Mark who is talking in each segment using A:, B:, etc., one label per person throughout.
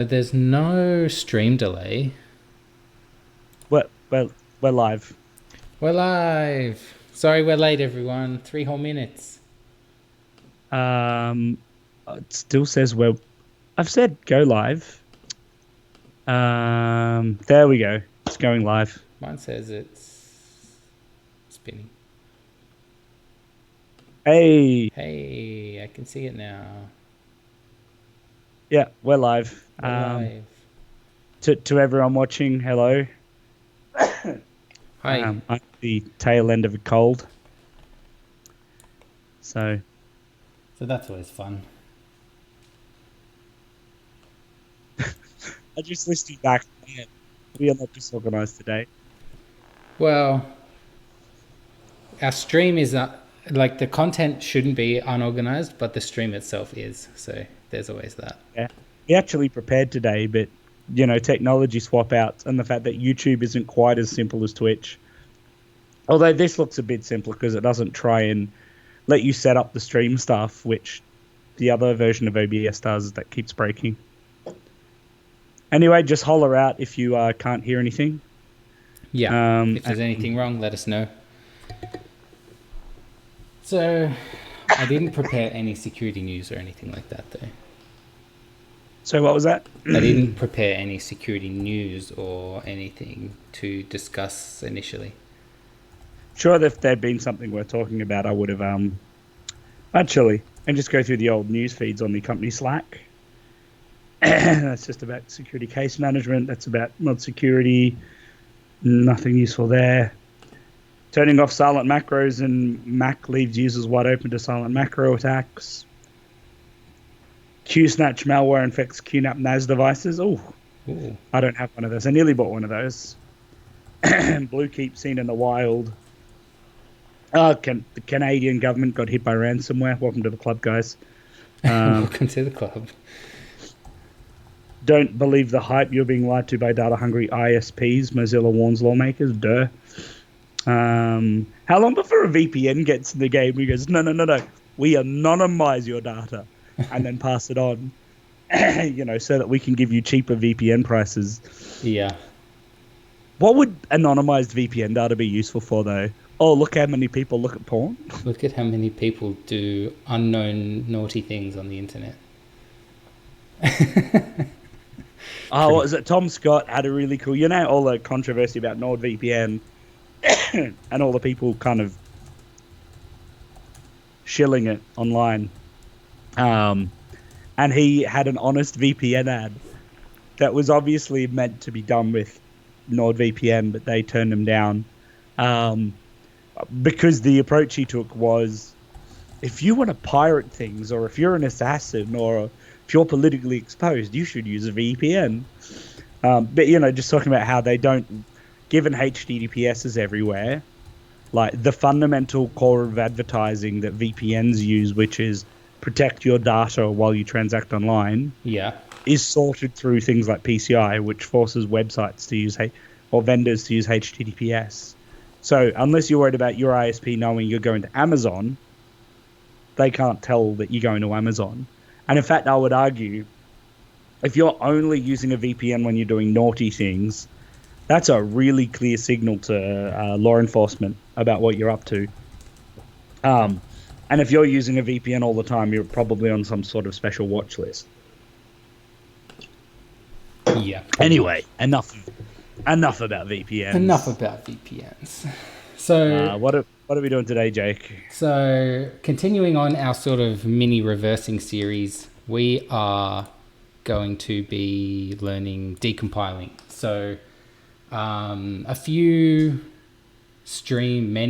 A: There's no stream delay.
B: We're live.
A: We're live. Sorry we're late, everyone. 3 whole minutes.
B: Um, it still says we're. I've said go live. There we go. It's going live.
A: Mine says it's spinning.
B: Hey,
A: Hey, I can see it now.
B: yeah, we're live.
A: We're live.
B: To everyone watching, hello.
A: Hi.
B: I'm at the tail end of a cold, so
A: So that's always fun.
B: I just listened back. Yeah, we are not disorganized today.
A: Well, our stream is like the content shouldn't be unorganized, but the stream itself is. So there's always that.
B: Yeah, we actually prepared today, but technology swap outs and the fact that YouTube isn't quite as simple as Twitch. Although this looks a bit simpler because it doesn't try and let you set up the stream stuff, which the other version of OBS does that keeps breaking. Anyway, just holler out if you can't hear anything.
A: Yeah. If there's anything wrong, let us know. So I didn't prepare any security news or anything like that, though.
B: So what was that?
A: I didn't prepare any security news or anything to discuss initially.
B: Sure, if there'd been something worth talking about, I would have actually, and just go through the old news feeds on the company Slack. That's just about security case management. That's about mod security. Nothing useful there. Turning off silent macros and Mac leaves users wide open to silent macro attacks. QSnatch malware infects QNAP NAS devices. Oh, I don't have one of those. I nearly bought one of those. Bluekeep seen in the wild. The Canadian government got hit by ransomware. Welcome to the club, guys.
A: Welcome to the club.
B: Don't believe the hype. You're being lied to by data-hungry ISPs. Mozilla warns lawmakers. Duh. How long before a VPN gets in the game? He goes, no. We anonymize your data and then pass it on, so that we can give you cheaper VPN prices.
A: Yeah.
B: What would anonymized VPN data be useful for, though? Oh, look how many people look at porn.
A: Look at how many people do unknown naughty things on the internet.
B: Oh, what is it? Tom Scott had a really cool, all the controversy about NordVPN and all the people kind of shilling it online. And he had an honest VPN ad that was obviously meant to be done with NordVPN, but they turned him down. Because the approach he took was, if you want to pirate things, or if you're an assassin, or if you're politically exposed, you should use a VPN. But, just talking about how they don't, given HTTPS is everywhere, like the fundamental core of advertising that VPNs use, which is protect your data while you transact online, is sorted through things like PCI, which forces websites to use, or vendors to use HTTPS. So unless you're worried about your ISP knowing you're going to Amazon, they can't tell that you're going to Amazon. And in fact, I would argue, if you're only using a VPN when you're doing naughty things, that's a really clear signal to law enforcement about what you're up to. And if you're using a VPN all the time, you're probably on some sort of special watch list.
A: Yeah.
B: Anyway, enough about VPNs.
A: Enough about VPNs. So
B: what are we doing today, Jake?
A: So continuing on our sort of mini reversing series, we are going to be learning decompiling. So many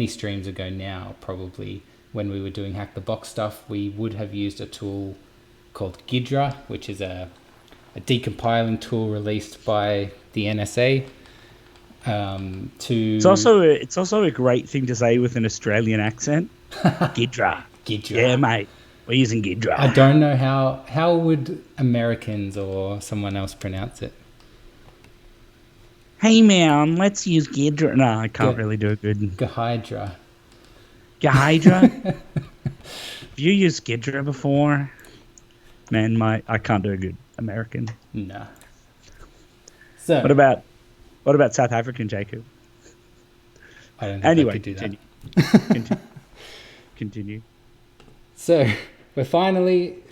A: streams ago now, probably when we were doing Hack the Box stuff, we would have used a tool called Ghidra, which is a decompiling tool released by the NSA. It's
B: also a great thing to say with an Australian accent. Ghidra. Yeah, mate. We're using Ghidra.
A: I don't know how would Americans or someone else pronounce it.
B: Hey man, let's use Ghidra. No, I can't really do a good
A: Gahydra.
B: Have you used Ghidra before? Man, I can't do a good American.
A: Nah. So
B: what about South African, Jacob?
A: I don't think I
B: Anyway,
A: could do that.
B: continue. continue.
A: So we're finally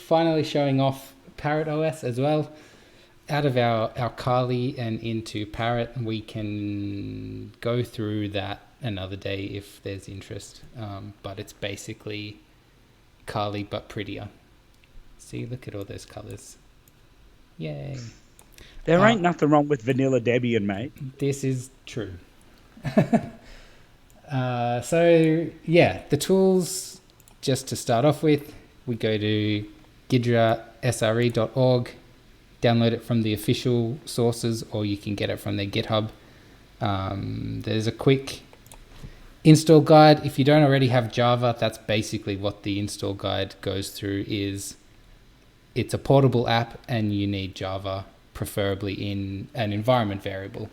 A: showing off Parrot OS as well. Out of our Kali and into Parrot, we can go through that another day if there's interest. But it's basically Kali but prettier. See, look at all those colors. Yay.
B: There ain't nothing wrong with vanilla Debian, mate.
A: This is true. So yeah, the tools, just to start off with, we go to gidrasre.org, download it from the official sources, or you can get it from their GitHub. There's a quick install guide. If you don't already have Java, that's basically what the install guide goes through. It's a portable app and you need Java, preferably in an environment variable.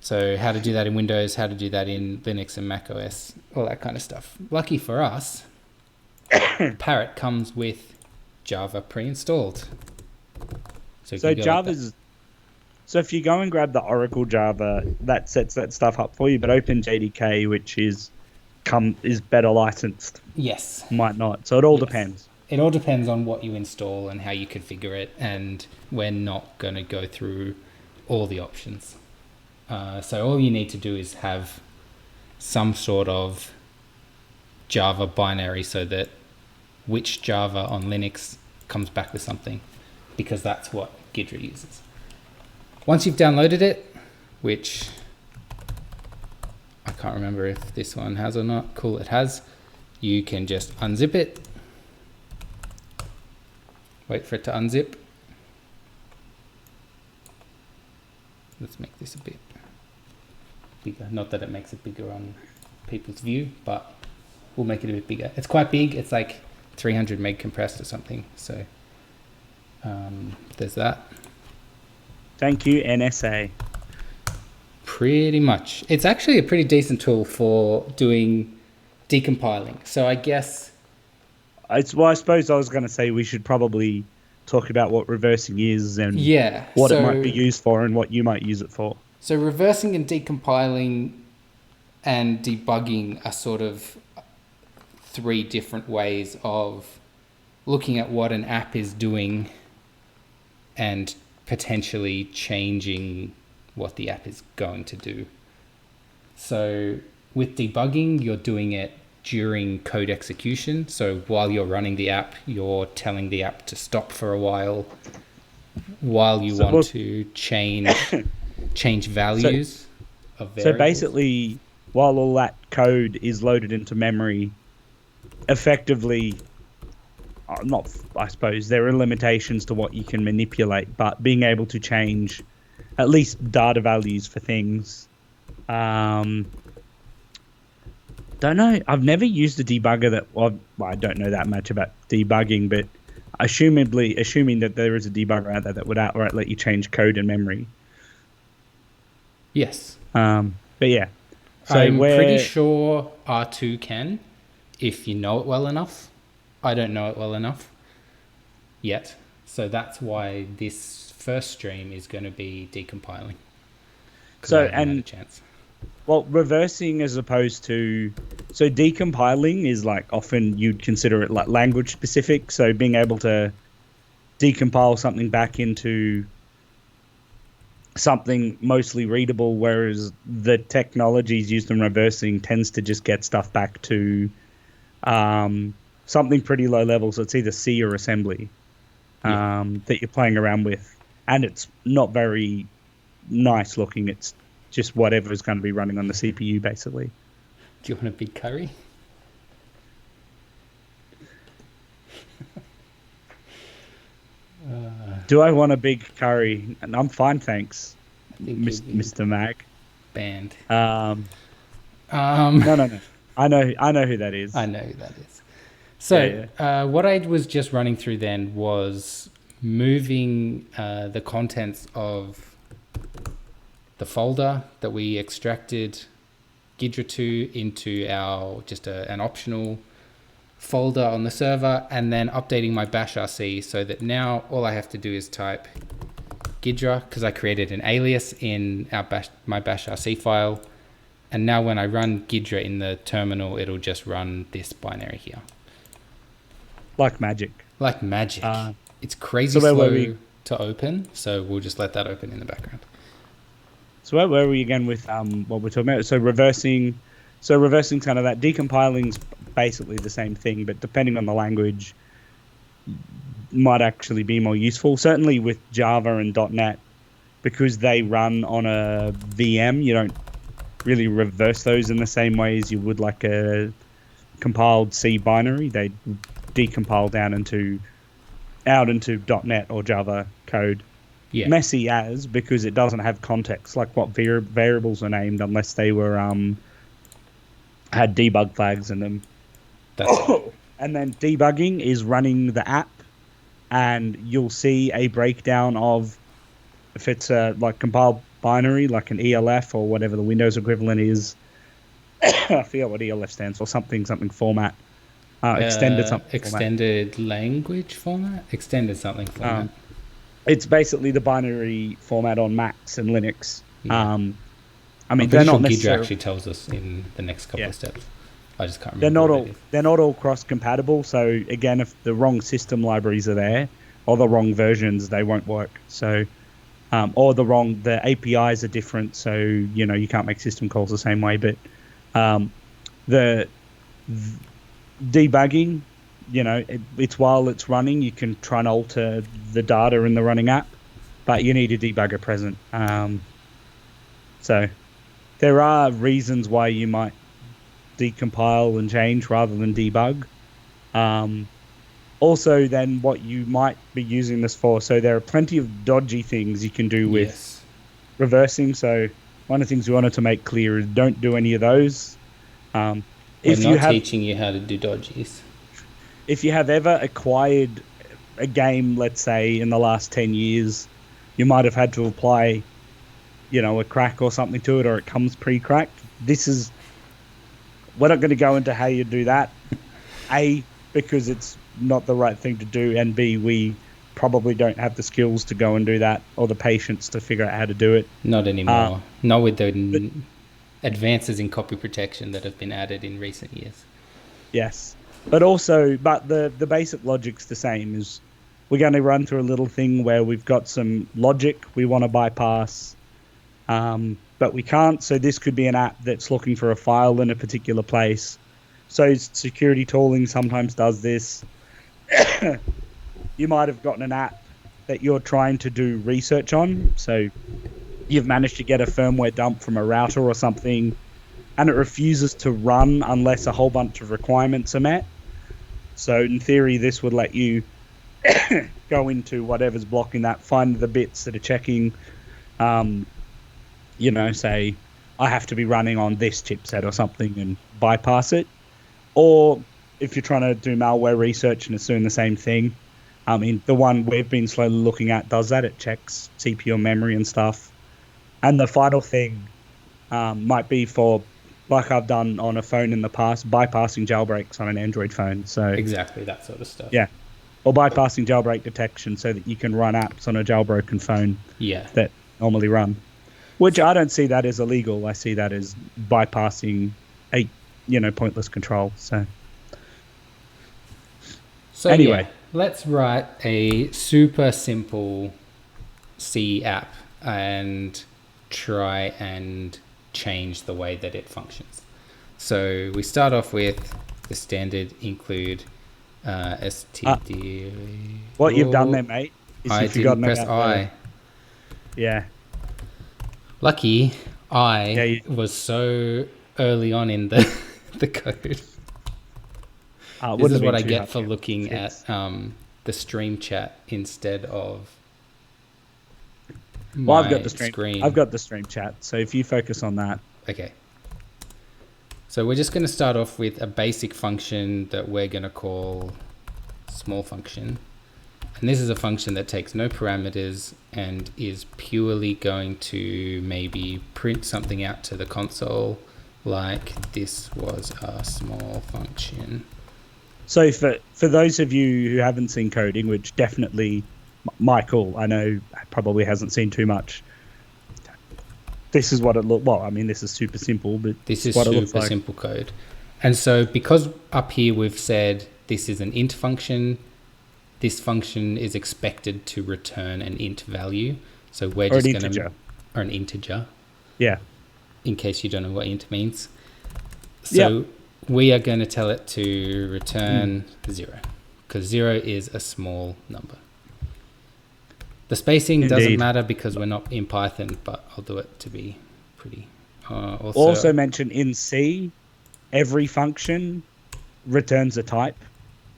A: So how to do that in Windows, how to do that in Linux and Mac OS, all that kind of stuff. Lucky for us, Parrot comes with Java pre-installed. So
B: if you go and grab the Oracle Java, that sets that stuff up for you, but OpenJDK, which is better licensed,
A: yes,
B: might not. So it all depends.
A: It all depends on what you install and how you configure it, and we're not going to go through all the options. So all you need to do is have some sort of Java binary so that which Java on Linux comes back with something, because that's what Gidra uses. Once you've downloaded it, which I can't remember if this one has or not. Cool, it has. You can just unzip it. Wait for it to unzip. Let's make this a bit bigger. Not that it makes it bigger on people's view, but we'll make it a bit bigger. It's quite big. It's like 300 meg compressed or something. So there's that.
B: Thank you, NSA.
A: Pretty much. It's actually a pretty decent tool for doing decompiling. So I guess...
B: I suppose I was going to say we should probably talk about what reversing is and what it might be used for and what you might use it for.
A: So reversing and decompiling and debugging are sort of three different ways of looking at what an app is doing and potentially changing what the app is going to do. So with debugging, you're doing it during code execution. So while you're running the app, you're telling the app to stop for a while you want to change values of variables.
B: So basically, while all that code is loaded into memory, effectively, I suppose there are limitations to what you can manipulate, but being able to change at least data values for things. Don't know. I've never used a debugger that... Well, I don't know that much about debugging, but assuming that there is a debugger out there that would outright let you change code in memory.
A: Yes.
B: But yeah. So
A: I'm pretty sure R2 can, if you know it well enough. I don't know it well enough yet. So that's why this first stream is going to be decompiling. So, and... chance.
B: Well, reversing as opposed to... So decompiling is like often you'd consider it like language specific. So being able to decompile something back into something mostly readable, whereas the technologies used in reversing tends to just get stuff back to something pretty low level. So it's either C or assembly that you're playing around with. And it's not very nice looking. It's just whatever is going to be running on the CPU, basically.
A: Do you want a big curry?
B: Do I want a big curry? And I'm fine, thanks, Mr. Mag.
A: Banned.
B: No. I know who that is.
A: I know who that is. So what I was just running through then was moving the contents of the folder that we extracted Gidra to into our an optional folder on the server, and then updating my bash RC so that now all I have to do is type Ghidra because I created an alias in my bash RC file. And now when I run Ghidra in the terminal, it'll just run this binary here.
B: Like magic.
A: Like magic. It's crazy
B: so
A: slow to open, so we'll just let that open in the background.
B: So where were we again with what we're talking about? So reversing kind of that. Decompiling's basically the same thing, but depending on the language, might actually be more useful. Certainly with Java and .NET, because they run on a VM, you don't really reverse those in the same way as you would like a compiled C binary. They decompile down out into .NET or Java code.
A: Yeah.
B: Messy as, because it doesn't have context, like what variables are named unless they were had debug flags in them. And then debugging is running the app, and you'll see a breakdown of if it's a like compiled binary, like an ELF or whatever the Windows equivalent is. I forget what ELF stands for. Something format. Extended
A: language format. Extended something format.
B: It's basically the binary format on Macs and Linux.
A: Yeah.
B: I mean, they're not
A: Ghidra
B: necessarily
A: actually tells us in the next couple of steps. I just can't remember.
B: They're not all cross-compatible. So again, if the wrong system libraries are there or the wrong versions, they won't work. So, or the APIs are different, so you can't make system calls the same way. But the debugging, it's while it's running, you can try and alter the data in the running app, but you need a debugger present. So there are reasons why you might decompile and change rather than debug. Also, then what you might be using this for, so there are plenty of dodgy things you can do with reversing. So one of the things we wanted to make clear is don't do any of those.
A: We're not teaching you how to do dodgies.
B: If you have ever acquired a game, let's say in the last 10 years, you might have had to apply, a crack or something to it, or it comes pre-cracked. We're not going to go into how you do that. A, because it's not the right thing to do, and B, we probably don't have the skills to go and do that or the patience to figure out how to do it.
A: Not anymore. Not with the advances in copy protection that have been added in recent years.
B: Yes. But the basic logic's the same. Is we're going to run through a little thing where we've got some logic we want to bypass, but we can't. So this could be an app that's looking for a file in a particular place. So security tooling sometimes does this. You might have gotten an app that you're trying to do research on. So you've managed to get a firmware dump from a router or something, and it refuses to run unless a whole bunch of requirements are met. So in theory, this would let you go into whatever's blocking that, find the bits that are checking, say, I have to be running on this chipset or something, and bypass it. Or if you're trying to do malware research and it's doing the same thing, I mean, the one we've been slowly looking at does that. It checks CPU and memory and stuff. And the final thing might be for, like I've done on a phone in the past, bypassing jailbreaks on an Android phone. So
A: exactly that sort of stuff.
B: Yeah. Or bypassing jailbreak detection so that you can run apps on a jailbroken phone that normally run. Which I don't see that as illegal. I see that as bypassing a pointless control. So anyway,
A: let's write a super simple C app and try and change the way that it functions. So we start off with the standard include std.
B: What you've done there, mate, is
A: I didn't press I.
B: Yeah.
A: Lucky I was so early on in the code. This is what I get for looking at the stream chat instead of
B: I've got the screen. I've got the stream chat, so if you focus on that.
A: Okay. So we're just going to start off with a basic function that we're going to call small function. And this is a function that takes no parameters and is purely going to maybe print something out to the console like this was a small function.
B: So for those of you who haven't seen coding, which definitely Michael, I know, probably hasn't seen too much. This is what it look. Well, I mean, this is super simple, but
A: This is
B: what it looks
A: super
B: like.
A: simple code. And so because up here we've said this is an int function, this function is expected to return an int value. So we're
B: Or
A: just
B: an
A: going
B: integer.
A: to... Or an integer,
B: Yeah.
A: in case you don't know what int means. So we are going to tell it to return 0, because 0 is a small number. The spacing doesn't
B: Indeed.
A: matter because we're not in Python, but I'll do it to be pretty.
B: Also mention in C, every function returns a type,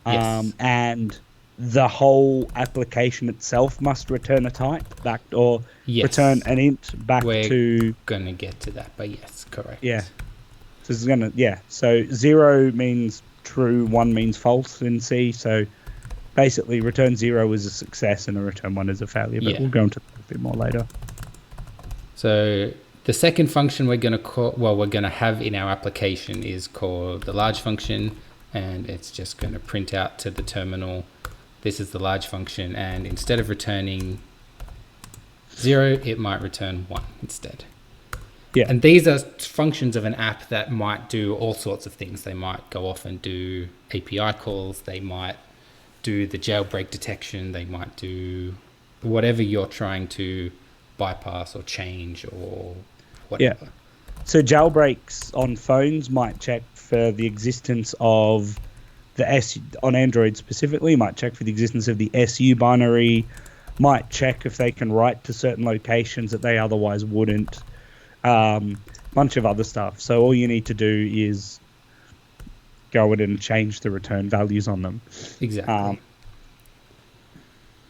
A: Yes.
B: and the whole application itself must return a type back, or
A: Yes.
B: return an int back
A: We're
B: to.
A: going to get to that, but yes, correct.
B: Yeah. So it's gonna. Yeah. So 0 means true, 1 means false in C. So basically, return 0 is a success and a return 1 is a failure. But
A: Yeah.
B: we'll go into that a bit more later.
A: So the second function we're going to call, well, we're going to have in our application is called the large function, and it's just going to print out to the terminal. This is the large function, and instead of returning 0, it might return 1 instead.
B: Yeah.
A: And these are functions of an app that might do all sorts of things. They might go off and do API calls. They might do the jailbreak detection. They might do whatever you're trying to bypass or change or whatever.
B: So jailbreaks on phones might check for the existence of the on Android specifically, might check for the existence of the SU binary, might check if they can write to certain locations that they otherwise wouldn't. Bunch of other stuff. So all you need to do is go in and change the return values on them.
A: Exactly.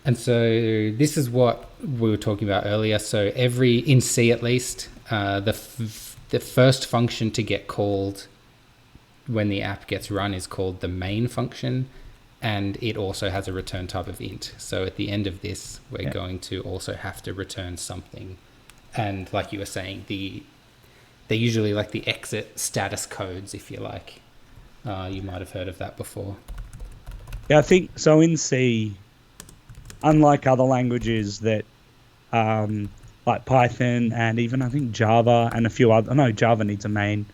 A: And so this is what we were talking about earlier. So in C at least, the first function to get called when the app gets run is called the main function, and it also has a return type of int. So at the end of this, we're going to also have to return something. And like you were saying, they're usually like the exit status codes, if you like. You might have heard of that before.
B: Yeah, I think so. In C, unlike other languages that, like Python and even I think Java and a few other. No, Java needs a main.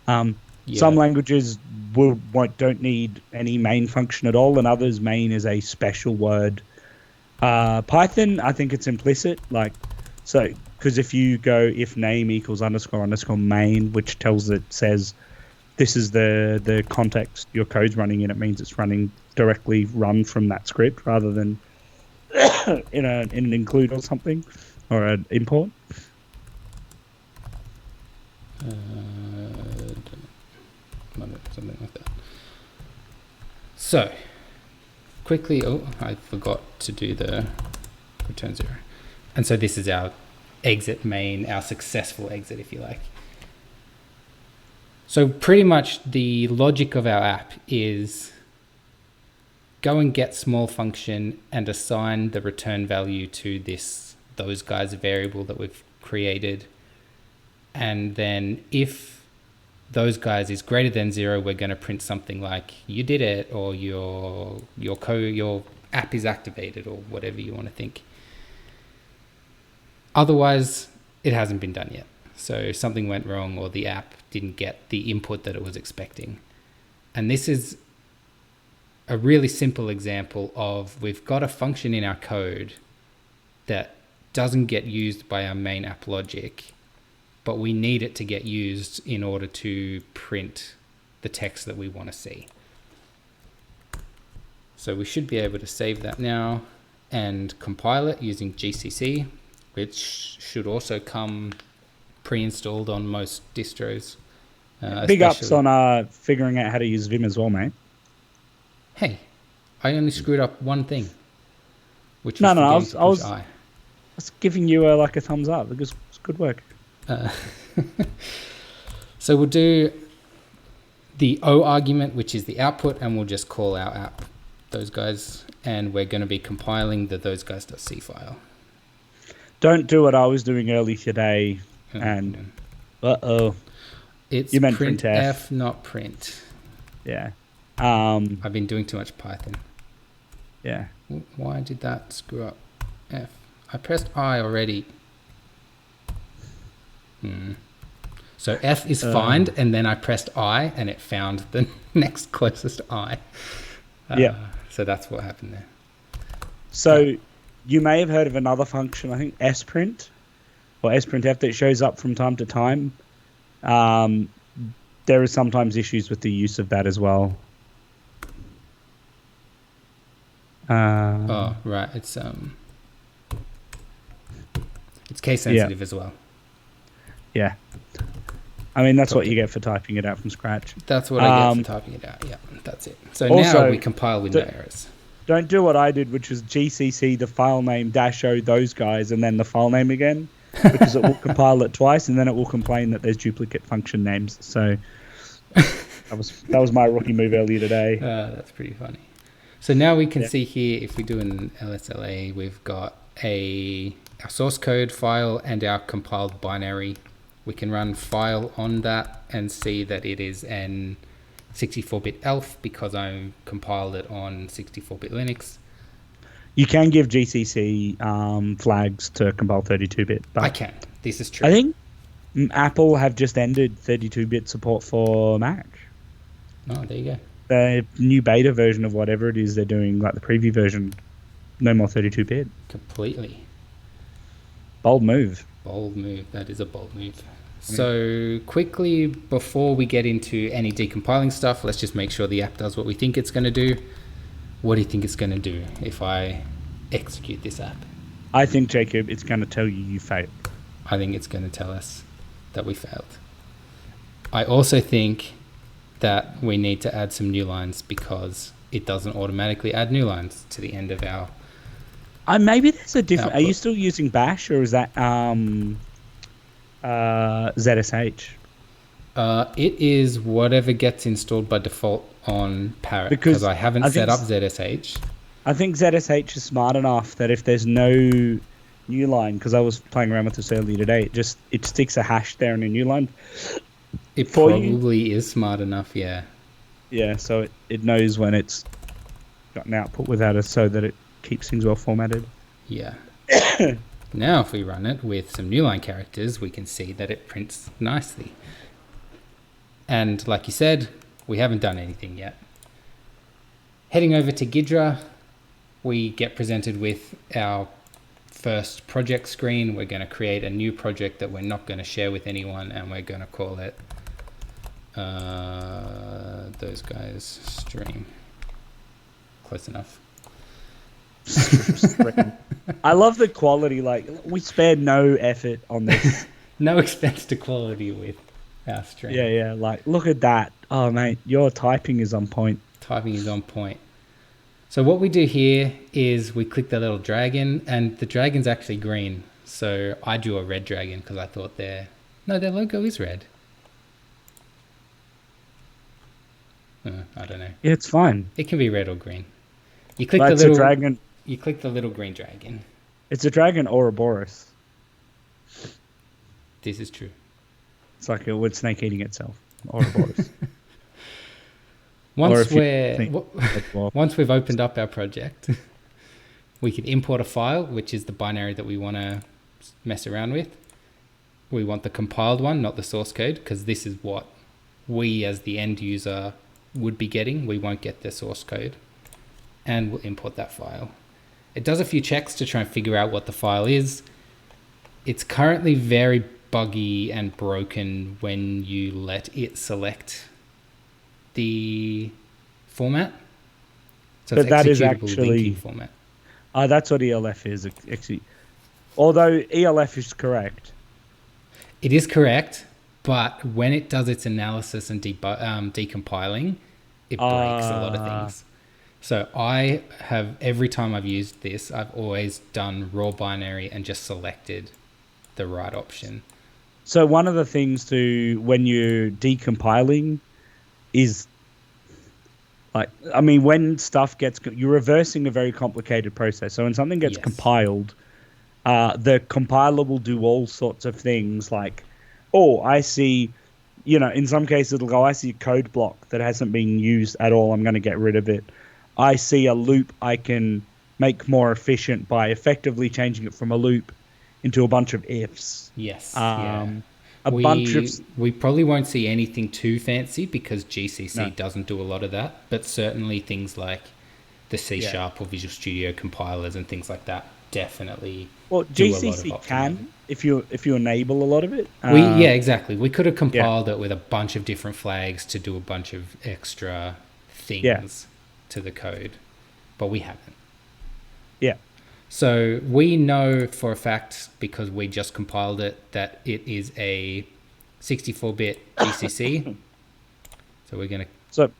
B: Some languages don't need any main function at all, and others main is a special word. Python, I think it's implicit, because if you go if name equals __ main, which says this is the context your code's running in, it means it's running directly run from that script rather than in an include or something, or an import.
A: Something like that. So quickly, I forgot to do the return 0. And so this is our exit main, our successful exit, if you like. So pretty much the logic of our app is go and get small function and assign the return value to those guys variable that we've created. And then if those guys is greater than 0, we're going to print something like you did it, or your app is activated, or whatever you want to think. Otherwise, it hasn't been done yet. So something went wrong, or the app didn't get the input that it was expecting. And this is a really simple example of we've got a function in our code that doesn't get used by our main app logic, but we need it to get used in order to print the text that we want to see. So we should be able to save that now and compile it using GCC, which should also come pre-installed on most distros.
B: Big ups on figuring out how to use Vim as well, mate.
A: Hey, I only screwed up one thing. Which
B: I
A: was
B: giving you a thumbs up because it's good work.
A: So we'll do the O argument, which is the output, and we'll just call our app those guys, and we're going to be compiling the thoseguys.c file.
B: Don't do what I was doing early today, and
A: it's
B: you meant
A: printf, not print.
B: Yeah.
A: I've been doing too much Python.
B: Yeah.
A: Why did that screw up? F. I pressed I already. So F is find, and then I pressed I, and it found the next closest I.
B: Yeah.
A: So that's what happened there.
B: So you may have heard of another function, I think sprint or sprintf, that shows up from time to time. There are sometimes issues with the use of that as well.
A: Oh, right. It's case sensitive as well.
B: Yeah. I mean, that's what you get for typing it out from scratch.
A: That's what I get for typing it out. Yeah, that's it. So
B: also,
A: now we compile with no errors.
B: Don't do what I did, which was GCC the file name -o those guys and then the file name again, because it will compile it twice and then it will complain that there's duplicate function names. So that was my rookie move earlier today.
A: That's pretty funny. So now we can see here, if we do an LSLA, we've got our source code file and our compiled binary. We can run file on that and see that it is an 64-bit ELF because I compiled it on 64-bit Linux.
B: You can give GCC flags to compile 32-bit.
A: I can. This is true.
B: I think Apple have just ended 32-bit support for Mac.
A: Oh, there you go.
B: The new beta version of whatever it is they're doing, like the preview version, no more 32-bit.
A: Completely.
B: Bold move.
A: Bold move. That is a bold move. So quickly, before we get into any decompiling stuff, let's just make sure the app does what we think it's going to do. What do you think it's going to do if I execute this app?
B: I think, Jacob, it's going to tell you failed.
A: I think it's going to tell us that we failed. I also think that we need to add some new lines because it doesn't automatically add new lines to the end of our
B: maybe there's a different...
A: output.
B: Are you still using Bash or is that ZSH?
A: It is whatever gets installed by default on Parrot because I haven't set up ZSH.
B: I think ZSH is smart enough that if there's no new line, because I was playing around with this earlier today, it sticks a hash there in a new line.
A: It probably is smart enough, yeah.
B: Yeah, so it knows when it's got an output without it so that it keeps things well formatted.
A: Yeah. Now if we run it with some new line characters, we can see that it prints nicely. And like you said, we haven't done anything yet. Heading over to Ghidra, we get presented with our first project screen. We're going to create a new project that we're not going to share with anyone, and we're going to call it those guys stream. Close enough.
B: I love the quality. Like, we spared no effort on this.
A: No expense to quality with our stream.
B: Yeah. Like, look at that. Oh, mate, your typing is on point.
A: Typing is on point. So what we do here is we click the little dragon, and the dragon's actually green. So I drew a red dragon because I thought their logo is red. I don't know.
B: Yeah, it's fine.
A: It can be red or green. You click
B: But
A: the little
B: dragon.
A: You click the little green dragon.
B: It's a dragon or a Boris.
A: This is true.
B: It's like a wood snake eating itself, or a Boris.
A: Once we've opened up our project, we can import a file, which is the binary that we want to mess around with. We want the compiled one, not the source code, because this is what we as the end user would be getting. We won't get the source code, and we'll import that file. It does a few checks to try and figure out what the file is. It's currently very buggy and broken when you let it select the format. So
B: but
A: it's
B: that is
A: executable
B: actually
A: linking format.
B: That's what ELF is. Actually, although ELF is correct.
A: It is correct, but when it does its analysis and decompiling, it breaks a lot of things. So I have, every time I've used this, I've always done raw binary and just selected the right option.
B: So one of the things to when you're decompiling is, like, I mean, when stuff gets, you're reversing a very complicated process. So when something gets compiled, the compiler will do all sorts of things like, oh, I see, in some cases it'll go, I see a code block that hasn't been used at all. I'm going to get rid of it. I see a loop I can make more efficient by effectively changing it from a loop into a bunch of ifs.
A: Yes, yeah.
B: Um, a bunch of
A: We probably won't see anything too fancy because GCC
B: no,
A: doesn't do a lot of that, but certainly things like the C
B: yeah.
A: Sharp or Visual Studio compilers and things like that definitely
B: Well,
A: do a lot of
B: GCC
A: optimizing.
B: can if you enable a lot of it.
A: Yeah, exactly. We could have
B: Yeah,
A: compiled it with a bunch of different flags to do a bunch of extra
B: yeah,
A: things to the code, but we haven't.
B: yeah.
A: So we know for a fact, because we just compiled it, that it is a 64-bit GCC. So we're going to...
B: So,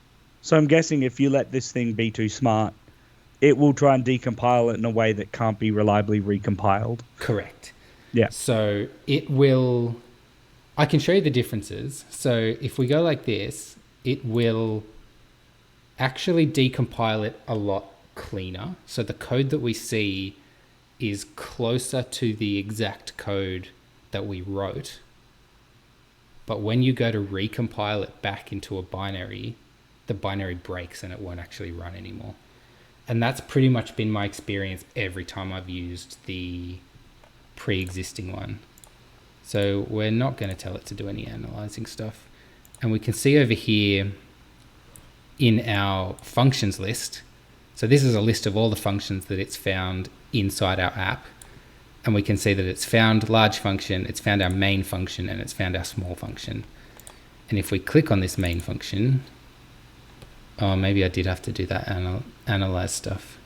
B: so I'm guessing if you let this thing be too smart, it will try and decompile it in a way that can't be reliably recompiled.
A: Correct.
B: Yeah,
A: So it will... I can show you the differences. So if we go like this, it will actually decompile it a lot cleaner. So the code that we see is closer to the exact code that we wrote. But when you go to recompile it back into a binary, the binary breaks and it won't actually run anymore. And that's pretty much been my experience every time I've used the pre-existing one. So we're not going to tell it to do any analyzing stuff. And we can see over here in our functions list. So this is a list of all the functions that it's found inside our app. And we can see that it's found large function, it's found our main function, and it's found our small function. And if we click on this main function, oh, maybe I did have to do that analyze stuff.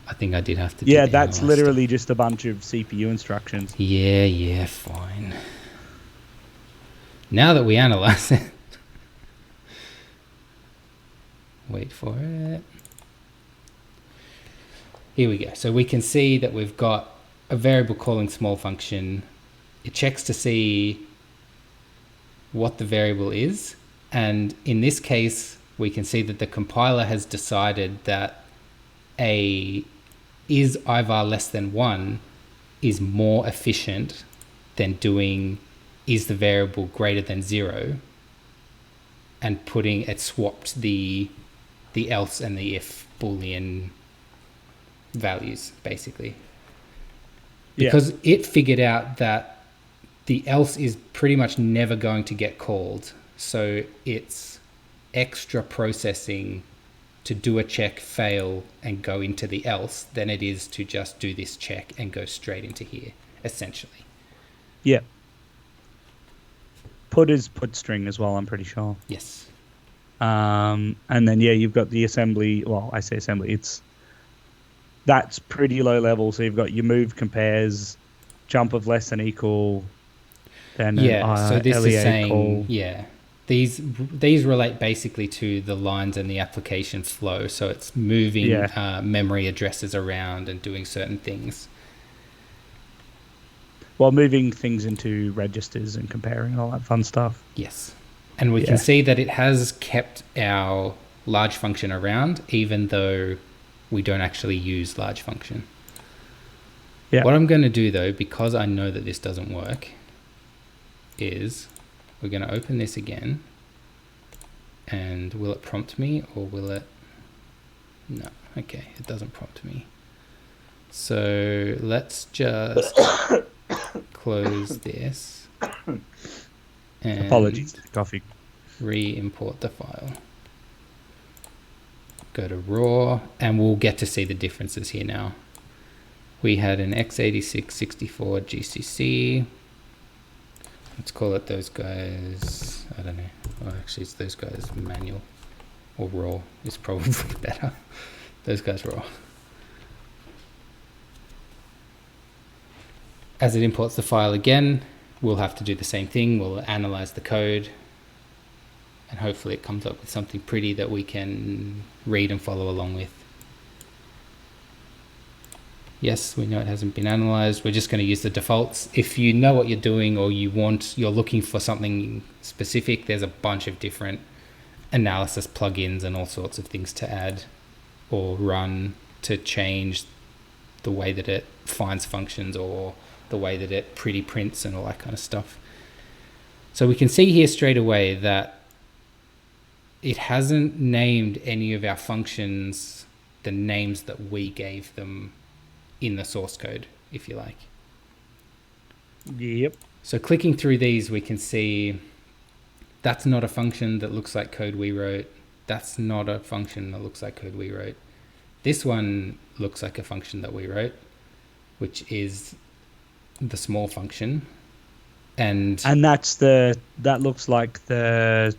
A: I think I did have to do
B: yeah.
A: the
B: That's
A: analyze
B: literally
A: stuff.
B: just a bunch of CPU instructions.
A: Yeah, fine. Now that we analyze it, wait for it. Here we go. So we can see that we've got a variable calling small function. It checks to see what the variable is. And in this case, we can see that the compiler has decided that a is ivar less than 1 is more efficient than doing is the variable greater than 0 and putting it swapped the else and the if boolean values basically, because it figured out that the else is pretty much never going to get called, so it's extra processing to do a check, fail, and go into the else than it is to just do this check and go straight into here, essentially.
B: Yeah. Put is put string as well, I'm pretty sure.
A: Yes.
B: And then yeah, you've got the assembly. Well, I say assembly. That's pretty low level. So you've got your move compares, jump of less than equal. Then
A: so this
B: LEA
A: is saying
B: call.
A: these relate basically to the lines and the application flow. So it's moving memory addresses around and doing certain things.
B: Well, moving things into registers and comparing all that fun stuff.
A: Yes. And we can see that it has kept our large function around, even though we don't actually use large function.
B: Yeah.
A: What I'm going to do, though, because I know that this doesn't work, is we're going to open this again. And will it prompt me or will it... No. Okay, it doesn't prompt me. So let's just close this. And
B: apologies, coffee.
A: Re-import the file. Go to raw, and we'll get to see the differences here now. We had an x86 64 GCC. Let's call it those guys. I don't know. Well, actually, it's those guys manual or raw is probably better. Those guys raw. As it imports the file again, we'll have to do the same thing. We'll analyze the code, and hopefully it comes up with something pretty that we can read and follow along with. Yes, we know it hasn't been analyzed. We're just going to use the defaults. If you know what you're doing or you're looking for something specific, there's a bunch of different analysis plugins and all sorts of things to add or run to change the way that it finds functions or the way that it pretty prints and all that kind of stuff. So we can see here straight away that it hasn't named any of our functions the names that we gave them in the source code, if you like.
B: Yep.
A: So clicking through these, we can see that's not a function that looks like code we wrote. That's not a function that looks like code we wrote. This one looks like a function that we wrote, which is the small function. And
B: that looks like the...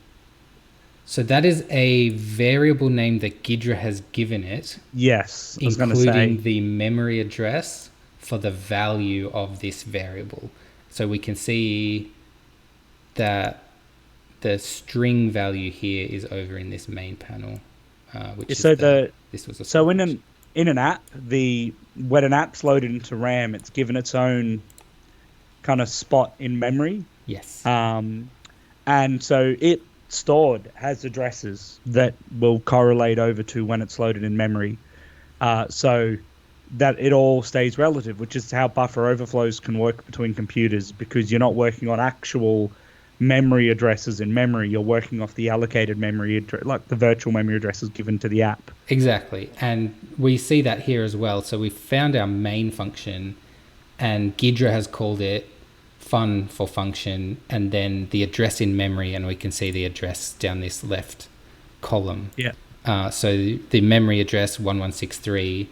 A: So that is a variable name that Ghidra has given it.
B: Yes, I was going to
A: including
B: say.
A: the memory address for the value of this variable. So we can see that the string value here is over in this main panel, which
B: So
A: is
B: this was in an app, when an app's loaded into RAM, it's given its own kind of spot in memory.
A: Yes.
B: And so it has addresses that will correlate over to when it's loaded in memory, so that it all stays relative, which is how buffer overflows can work between computers, because you're not working on actual memory addresses in memory. You're working off the allocated memory, like the virtual memory addresses given to the app.
A: Exactly. And we see that here as well. So we found our main function, and Ghidra has called it fun for function, and then the address in memory, and we can see the address down this left column.
B: Yeah.
A: So the memory address 1163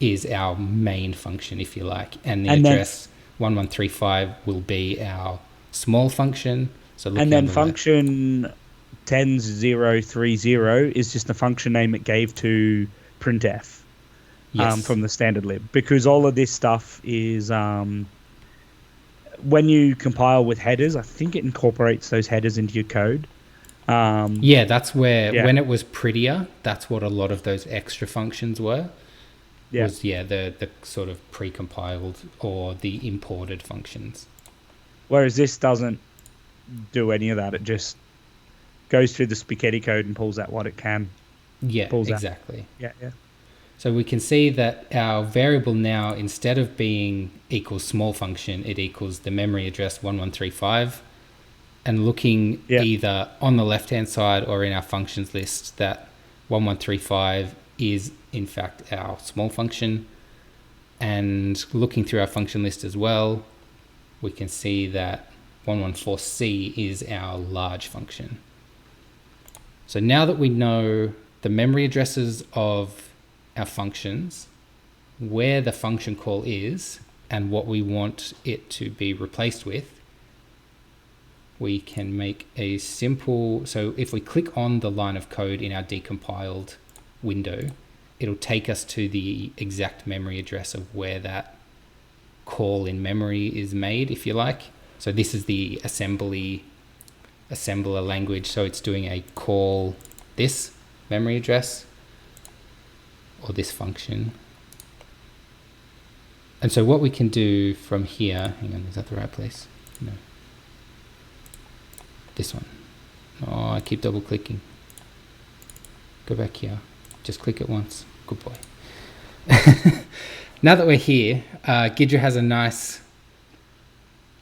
A: is our main function, if you like, and the address 1135 will be our small function. So
B: and then function 10030 is just a function name it gave to printf. Yes. From the standard lib, because all of this stuff is when you compile with headers, I think it incorporates those headers into your code.
A: That's where, when it was prettier, that's what a lot of those extra functions were.
B: Yeah.
A: Was the sort of pre-compiled or the imported functions.
B: Whereas this doesn't do any of that. It just goes through the spaghetti code and pulls out what it can.
A: Yeah, exactly.
B: Yeah.
A: So we can see that our variable now, instead of being equals small function, it equals the memory address 1135. And looking either on the left-hand side or in our functions list, that 1135 is in fact our small function. And looking through our function list as well, we can see that 114C is our large function. So now that we know the memory addresses of our functions, where the function call is, and what we want it to be replaced with, we can make a simple... So if we click on the line of code in our decompiled window, it'll take us to the exact memory address of where that call in memory is made, if you like. So this is the assembler language. So it's doing a call this memory address or this function. And so what we can do from here, hang on, is that the right place? No. This one. Oh, I keep double clicking. Go back here. Just click it once. Good boy. Now that we're here, Ghidra has a nice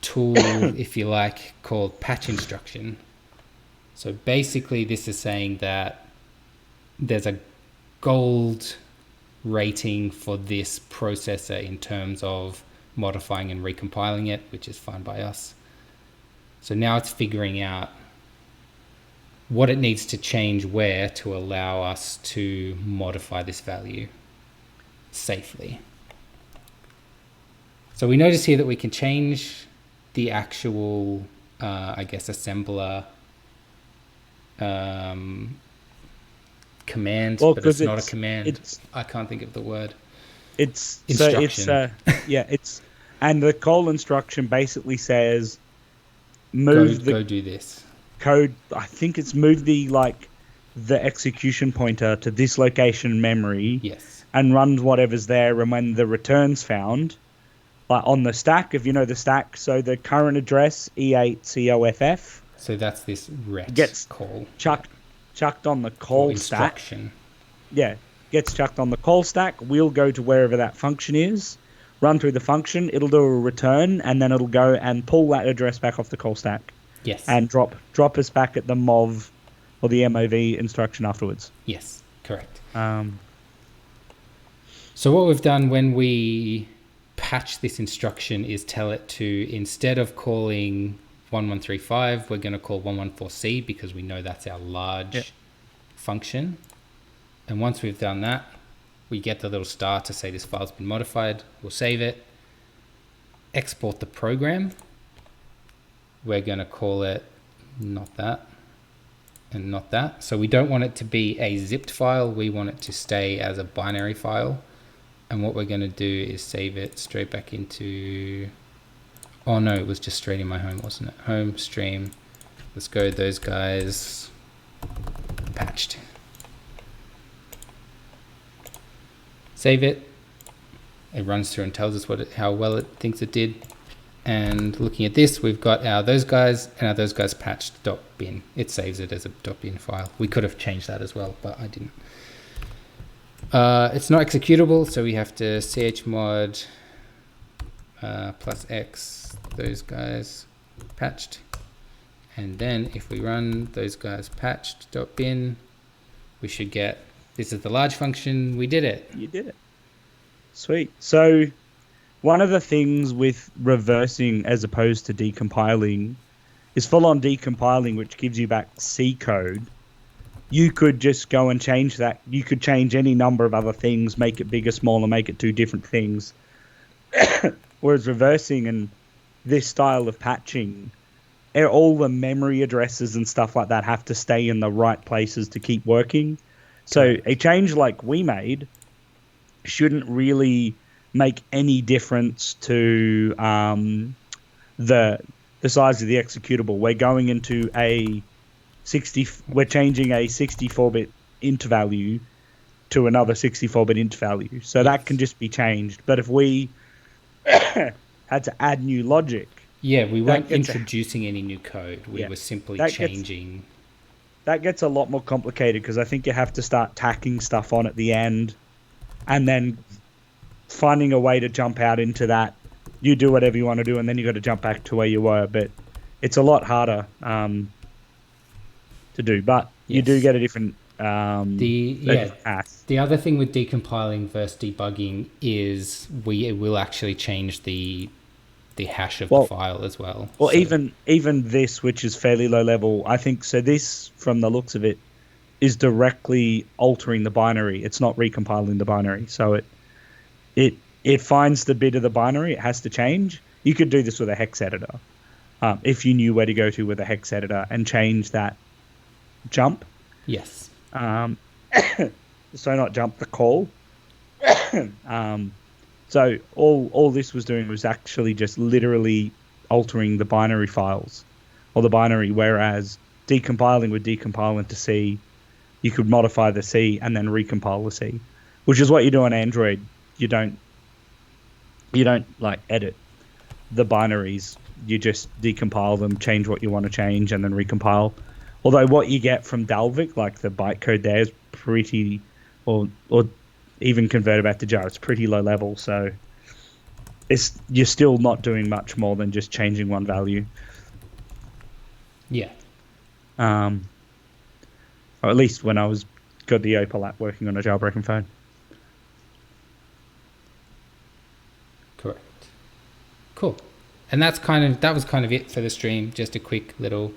A: tool, if you like, called patch instruction. So basically this is saying that there's a gold rating for this processor in terms of modifying and recompiling it, which is fine by us. So now it's figuring out what it needs to change where to allow us to modify this value safely. So we notice here that we can change the actual, assembler command, but it's not a command. I can't think of the word.
B: It's
A: instruction.
B: And the call instruction basically says
A: go do this.
B: Code, I think it's move the execution pointer to this location in memory.
A: Yes.
B: And run whatever's there, and when the return's found, like on the stack, if you know the stack, so the current address E8COFF.
A: So that's this ret
B: gets
A: call.
B: Chucked on the call stack. Yeah, gets chucked on the call stack. We'll go to wherever that function is, run through the function. It'll do a return, and then it'll go and pull that address back off the call stack.
A: Yes.
B: And drop us back at the MOV or the MOV instruction afterwards.
A: Yes, correct.
B: Um,
A: So what we've done when we patch this instruction is tell it to, instead of calling 1135, we're going to call 114C because we know that's our large function. And once we've done that, we get the little star to say this file's been modified. We'll save it, export the program. We're going to call it not that and not that. So we don't want it to be a zipped file. We want it to stay as a binary file. And what we're going to do is save it straight back into... Oh no, it was just straight in my home, wasn't it? Home, stream. Let's go those guys. Patched. Save it. It runs through and tells us how well it thinks it did. And looking at this, we've got our those guys and our those guys patched .bin. It saves it as a .bin file. We could have changed that as well, but I didn't. It's not executable, so we have to chmod +x those guys patched, and then if we run those guys patched .bin, we should get, this is the large function. We did it.
B: You did it. Sweet. So one of the things with reversing as opposed to decompiling is full-on decompiling, which gives you back C code. You could just go and change that. You could change any number of other things, make it bigger, smaller, make it do different things. Whereas reversing and this style of patching, all the memory addresses and stuff like that have to stay in the right places to keep working. So a change like we made shouldn't really make any difference to the size of the executable. We're going into we're changing a 64-bit int value to another 64-bit int value. So that can just be changed. But if we had to add new logic...
A: Yeah, we weren't introducing any new code. We were simply changing...
B: That gets a lot more complicated because I think you have to start tacking stuff on at the end and then finding a way to jump out into that. You do whatever you want to do and then you got to jump back to where you were. But it's a lot harder to do, but you do get a different path.
A: The other thing with decompiling versus debugging is it will actually change the hash of the file as well.
B: Well, so even this, which is fairly low level, I think so. This, from the looks of it, is directly altering the binary. It's not recompiling the binary, so it finds the bit of the binary it has to change. You could do this with a hex editor, if you knew where to go to with a hex editor and change that jump.
A: Yes.
B: So not jump, the call. So all this was doing was actually just literally altering the binary files or the binary, whereas decompiling would decompile into C. You could modify the C and then recompile the C, which is what you do on Android. You don't like edit the binaries. You just decompile them, change what you want to change, and then recompile. Although what you get from Dalvik, like the bytecode there, is pretty, or even converted back to jar, it's pretty low level. So you're still not doing much more than just changing one value.
A: Yeah.
B: Or at least when I got the Opal app working on a jailbroken phone.
A: Correct. Cool. And that was kind of it for the stream. Just a quick little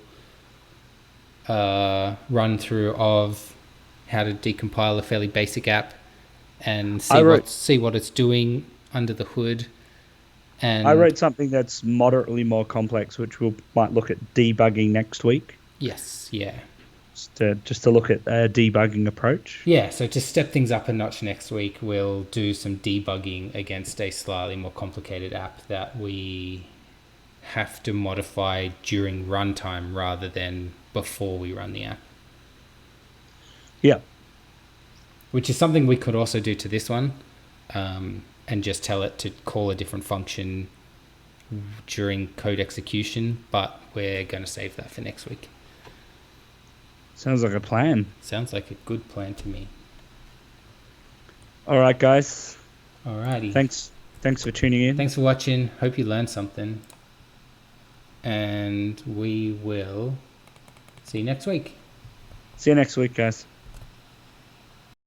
A: run through of how to decompile a fairly basic app and see what it's doing under the hood. And
B: I wrote something that's moderately more complex, which we might look at debugging next week.
A: Yes, yeah.
B: Just to look at a debugging approach.
A: Yeah, so to step things up a notch next week, we'll do some debugging against a slightly more complicated app that we have to modify during runtime rather than before we run the app.
B: Yeah.
A: Which is something we could also do to this one, and just tell it to call a different function during code execution, but we're going to save that for next week.
B: Sounds like a plan.
A: Sounds like a good plan to me.
B: All right, guys.
A: Alrighty.
B: Thanks for tuning in.
A: Thanks for watching. Hope you learned something. And we will see you next week.
B: See you next week, guys.